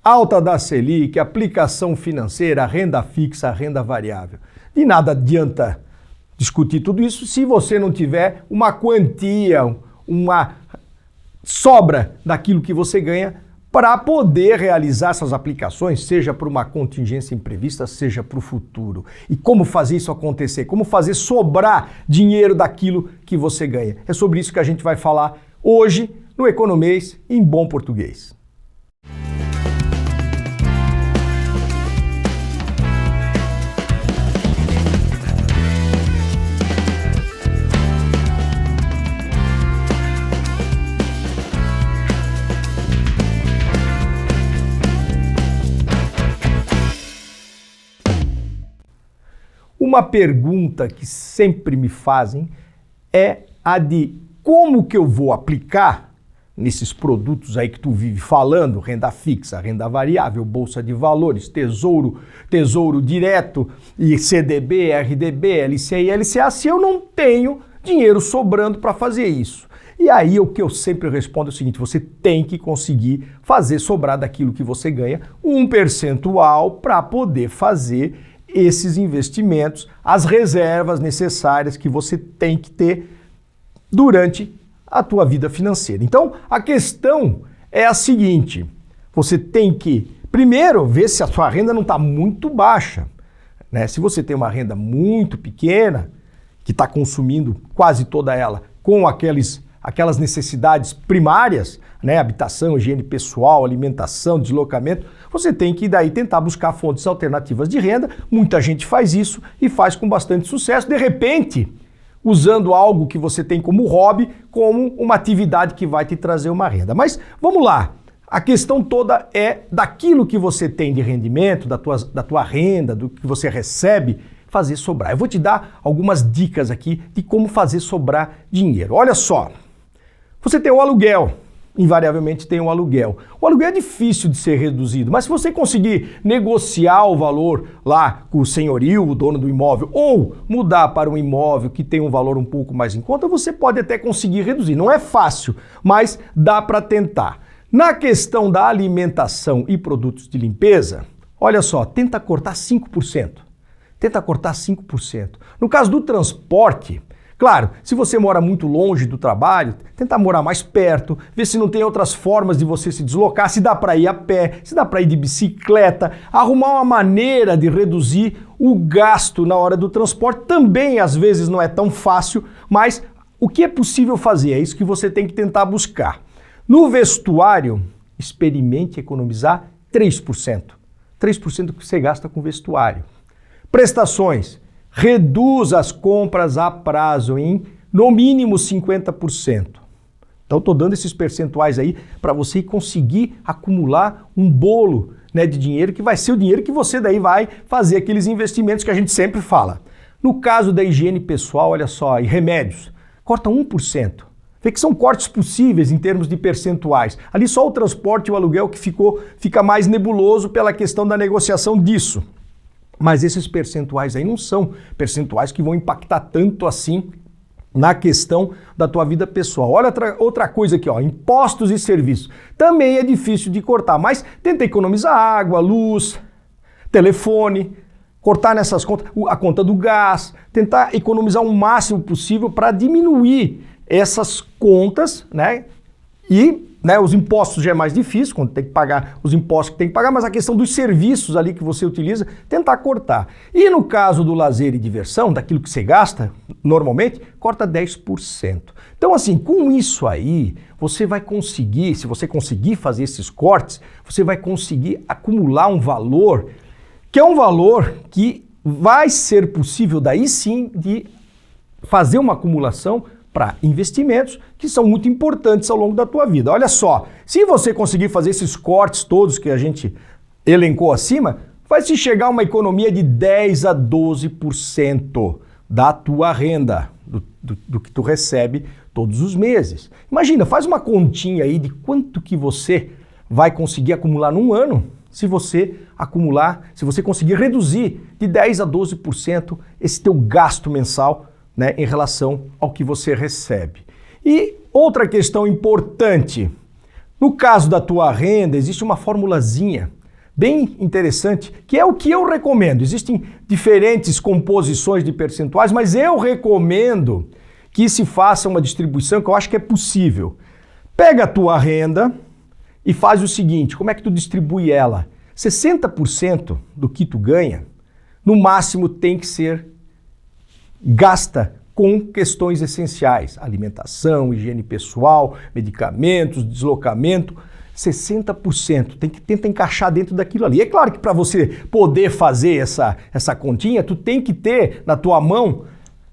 alta da Selic, aplicação financeira, renda fixa, renda variável. De nada adianta discutir tudo isso se você não tiver uma quantia, uma sobra daquilo que você ganha para poder realizar essas aplicações, seja para uma contingência imprevista, seja para o futuro. E como fazer isso acontecer? Como fazer sobrar dinheiro daquilo que você ganha? É sobre isso que a gente vai falar hoje no Economês em bom português. Uma pergunta que sempre me fazem é a de como que eu vou aplicar nesses produtos aí que tu vive falando, renda fixa, renda variável, bolsa de valores, tesouro direto e CDB, RDB, LCI, LCA, se eu não tenho dinheiro sobrando para fazer isso. E aí o que eu sempre respondo é o seguinte: você tem que conseguir fazer sobrar daquilo que você ganha um percentual para poder fazer esses investimentos, as reservas necessárias que você tem que ter durante a tua vida financeira. Então, a questão é a seguinte: você tem que, primeiro, ver se a sua renda não está muito baixa, né? Se você tem uma renda muito pequena, que está consumindo quase toda ela com aquelas necessidades primárias, né? Habitação, higiene pessoal, alimentação, deslocamento, você tem que daí tentar buscar fontes alternativas de renda. Muita gente faz isso e faz com bastante sucesso, de repente, usando algo que você tem como hobby, como uma atividade que vai te trazer uma renda. Mas vamos lá, a questão toda é daquilo que você tem de rendimento, da tua renda, do que você recebe, fazer sobrar. Eu vou te dar algumas dicas aqui de como fazer sobrar dinheiro. Olha só, você tem o aluguel. Invariavelmente tem um aluguel. O aluguel é difícil de ser reduzido, mas se você conseguir negociar o valor lá com o senhorio, o dono do imóvel, ou mudar para um imóvel que tem um valor um pouco mais em conta, você pode até conseguir reduzir. Não é fácil, mas dá para tentar. Na questão da alimentação e produtos de limpeza, olha só, tenta cortar 5%. Tenta cortar 5%. No caso do transporte, claro, se você mora muito longe do trabalho, tenta morar mais perto, ver se não tem outras formas de você se deslocar, se dá para ir a pé, se dá para ir de bicicleta, arrumar uma maneira de reduzir o gasto na hora do transporte. Também às vezes não é tão fácil, mas o que é possível fazer? É isso que você tem que tentar buscar. No vestuário, experimente economizar 3%. 3% que você gasta com vestuário. Prestações. Reduz as compras a prazo em, no mínimo, 50%. Então, estou dando esses percentuais aí para você conseguir acumular um bolo, né, de dinheiro, que vai ser o dinheiro que você daí vai fazer aqueles investimentos que a gente sempre fala. No caso da higiene pessoal, olha só, e remédios, corta 1%. Vê que são cortes possíveis em termos de percentuais. Ali só o transporte e o aluguel que fica mais nebuloso pela questão da negociação disso. Mas esses percentuais aí não são percentuais que vão impactar tanto assim na questão da tua vida pessoal. Olha outra coisa aqui, ó, impostos e serviços. Também é difícil de cortar, mas tenta economizar água, luz, telefone, cortar nessas contas, a conta do gás, tentar economizar o máximo possível para diminuir essas contas, né? E os impostos já é mais difícil, quando tem que pagar os impostos que tem que pagar, mas a questão dos serviços ali que você utiliza, tentar cortar. E no caso do lazer e diversão, daquilo que você gasta, normalmente, corta 10%. Então, assim, com isso aí, você vai conseguir, se você conseguir fazer esses cortes, você vai conseguir acumular um valor, que é um valor que vai ser possível daí sim de fazer uma acumulação para investimentos que são muito importantes ao longo da tua vida. Olha só, se você conseguir fazer esses cortes todos que a gente elencou acima, vai se chegar a uma economia de 10 a 12% da tua renda, do que tu recebe todos os meses. Imagina, faz uma continha aí de quanto que você vai conseguir acumular num ano se você conseguir reduzir de 10 a 12% esse teu gasto mensal, né, em relação ao que você recebe. E outra questão importante, No caso da tua renda, existe uma formulazinha bem interessante, que é o que eu recomendo. Existem diferentes composições de percentuais, mas eu recomendo que se faça uma distribuição que eu acho que é possível. Pega a tua renda e faz o seguinte, como é que tu distribui ela? 60% do que tu ganha, no máximo tem que ser gasta com questões essenciais, alimentação, higiene pessoal, medicamentos, deslocamento, 60%. Tenta encaixar dentro daquilo ali. É claro que para você poder fazer essa continha, tu tem que ter na tua mão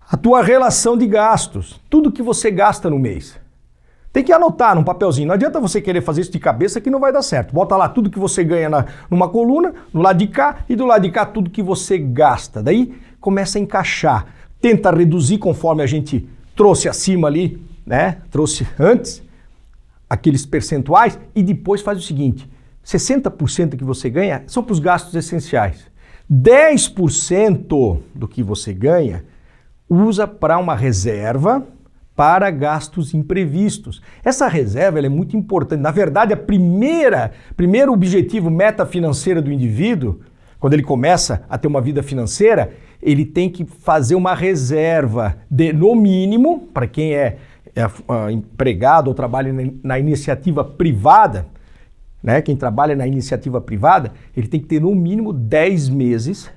a tua relação de gastos, tudo que você gasta no mês. Tem que anotar num papelzinho. Não adianta você querer fazer isso de cabeça que não vai dar certo. Bota lá tudo que você ganha numa coluna, no lado de cá, e do lado de cá tudo que você gasta. Daí começa a encaixar. Tenta reduzir conforme a gente trouxe acima ali, né? Trouxe antes aqueles percentuais e depois faz o seguinte, 60% que você ganha são para os gastos essenciais. 10% do que você ganha usa para uma reserva para gastos imprevistos. Essa reserva ela é muito importante. Na verdade, primeiro objetivo, meta financeira do indivíduo, quando ele começa a ter uma vida financeira, ele tem que fazer uma reserva de, no mínimo, para quem é empregado ou trabalha na iniciativa privada, né? Quem trabalha na iniciativa privada, ele tem que ter no mínimo 10 meses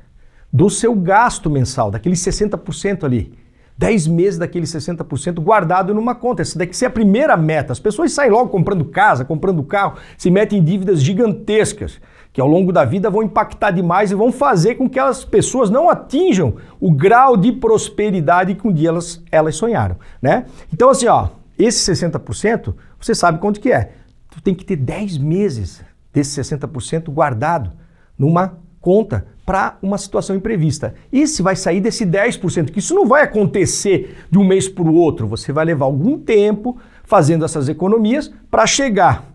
do seu gasto mensal, daqueles 60% ali. 10 meses daqueles 60% guardado numa conta. Essa daqui é a primeira meta. As pessoas saem logo comprando casa, comprando carro, se metem em dívidas gigantescas, que ao longo da vida vão impactar demais e vão fazer com que as pessoas não atinjam o grau de prosperidade que um dia elas sonharam, né? Então assim, ó, esse 60%, você sabe quanto que é. Tu tem que ter 10 meses desse 60% guardado numa conta para uma situação imprevista. E se vai sair desse 10%, que isso não vai acontecer de um mês para o outro, você vai levar algum tempo fazendo essas economias para chegar.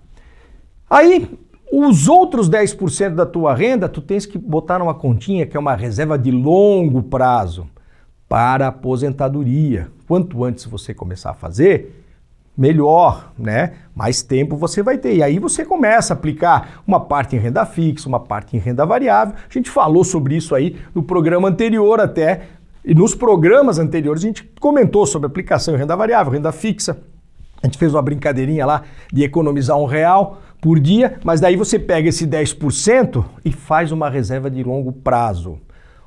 Aí, os outros 10% da tua renda, tu tens que botar numa continha que é uma reserva de longo prazo para a aposentadoria. Quanto antes você começar a fazer, melhor, né? Mais tempo você vai ter. E aí você começa a aplicar uma parte em renda fixa, uma parte em renda variável. A gente falou sobre isso aí no programa anterior até. E nos programas anteriores a gente comentou sobre aplicação em renda variável, renda fixa. A gente fez uma brincadeirinha lá de economizar R$1 por dia, mas daí você pega esse 10% e faz uma reserva de longo prazo.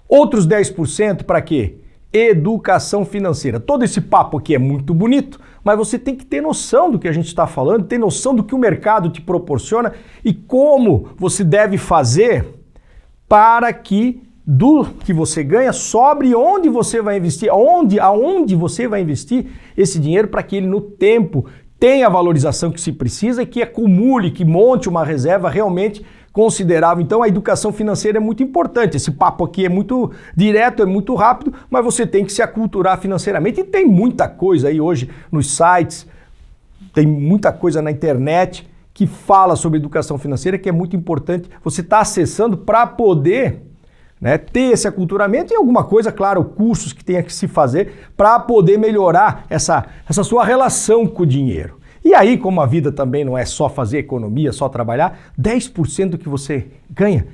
Outros 10% para quê? Educação financeira. Todo esse papo aqui é muito bonito, mas você tem que ter noção do que a gente está falando, ter noção do que o mercado te proporciona e como você deve fazer para que do que você ganha sobre onde você vai investir, aonde você vai investir esse dinheiro para que ele no tempo tenha a valorização que se precisa e que acumule, que monte uma reserva realmente considerável. Então a educação financeira é muito importante. Esse papo aqui é muito direto, é muito rápido, mas você tem que se aculturar financeiramente. E tem muita coisa aí hoje nos sites, tem muita coisa na internet que fala sobre educação financeira que é muito importante você estar acessando para poder, né, ter esse aculturamento e alguma coisa, claro, cursos que tenha que se fazer para poder melhorar essa sua relação com o dinheiro. E aí, como a vida também não é só fazer economia, só trabalhar, 10% do que você ganha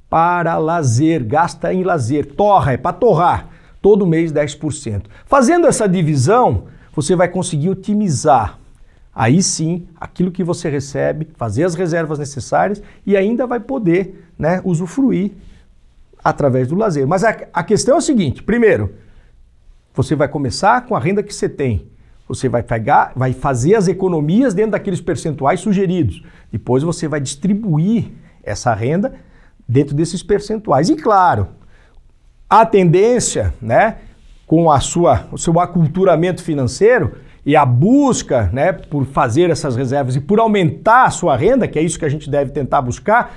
para lazer, gasta em lazer, torra, é para torrar, todo mês 10%. Fazendo essa divisão, você vai conseguir otimizar, aí sim, aquilo que você recebe, fazer as reservas necessárias e ainda vai poder, né, usufruir através do lazer. Mas a questão é o seguinte, primeiro, você vai começar com a renda que você tem. Você vai fazer as economias dentro daqueles percentuais sugeridos. Depois você vai distribuir essa renda dentro desses percentuais. E claro, a tendência, né, com o seu aculturamento financeiro e a busca, né, por fazer essas reservas e por aumentar a sua renda, que é isso que a gente deve tentar buscar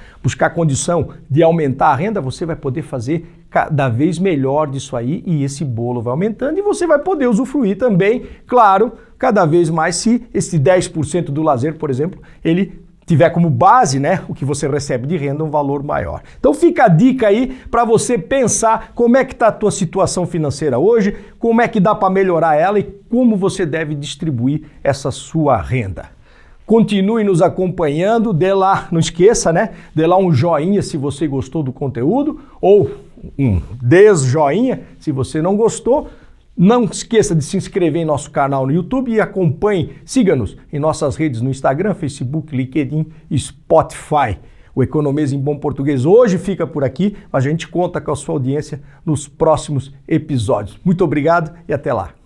condição de aumentar a renda, você vai poder fazer cada vez melhor disso aí e esse bolo vai aumentando e você vai poder usufruir também, claro, cada vez mais se esse 10% do lazer, por exemplo, ele tiver como base, né, o que você recebe de renda, um valor maior. Então fica a dica aí para você pensar como é que está a tua situação financeira hoje, como é que dá para melhorar ela e como você deve distribuir essa sua renda. Continue nos acompanhando, dê lá, não esqueça, né? Dê lá um joinha se você gostou do conteúdo ou um desjoinha se você não gostou. Não esqueça de se inscrever em nosso canal no YouTube e acompanhe, siga-nos em nossas redes no Instagram, Facebook, LinkedIn e Spotify. O Economês em Bom Português hoje fica por aqui, mas a gente conta com a sua audiência nos próximos episódios. Muito obrigado e até lá.